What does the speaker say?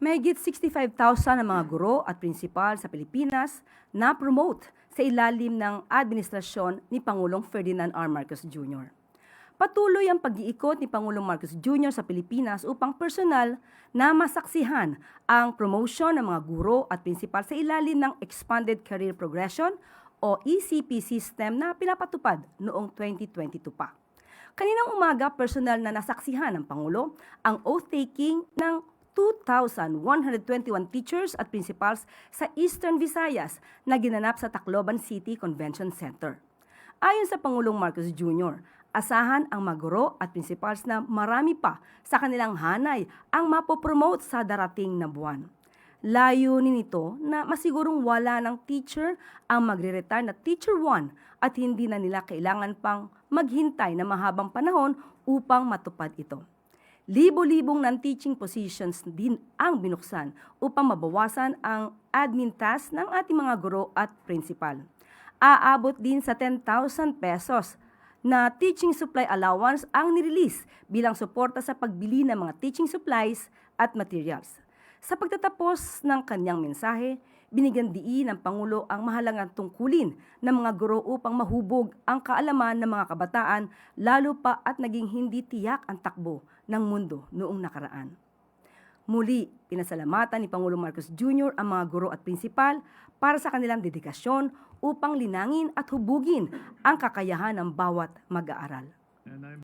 Mahigit 65,000 ang mga guro at prinsipal sa Pilipinas na promote sa ilalim ng administrasyon ni Pangulong Ferdinand R. Marcos Jr. Patuloy ang pag-iikot ni Pangulong Marcos Jr. sa Pilipinas upang personal na masaksihan ang promotion ng mga guro at prinsipal sa ilalim ng Expanded Career Progression o ECP system na pinapatupad noong 2022 pa. Kaninang umaga, personal na nasaksihan ng Pangulo ang oath-taking ng 2,121 teachers at principals sa Eastern Visayas na ginanap sa Tacloban City Convention Center. Ayon sa Pangulong Marcos Jr., asahan ang mga guro at principals na marami pa sa kanilang hanay ang mapopromote sa darating na buwan. Layunin nito na masigurong wala ng teacher ang magre-retire na Teacher 1 at hindi na nila kailangan pang maghintay na mahabang panahon upang matupad ito. Libo-libong non-teaching positions din ang binuksan upang mabawasan ang admin task ng ating mga guro at principal. Aabot din sa 10,000 pesos na teaching supply allowance ang nirelease bilang suporta sa pagbili ng mga teaching supplies at materials. Sa pagtatapos ng kanyang mensahe, binigyan diin ng Pangulo ang mahalagang tungkulin ng mga guro upang mahubog ang kaalaman ng mga kabataan, lalo pa at naging hindi tiyak ang takbo ng mundo noong nakaraan. Muli, pinasalamatan ni Pangulong Marcos Jr. ang mga guro at prinsipal para sa kanilang dedikasyon upang linangin at hubugin ang kakayahan ng bawat mag-aaral.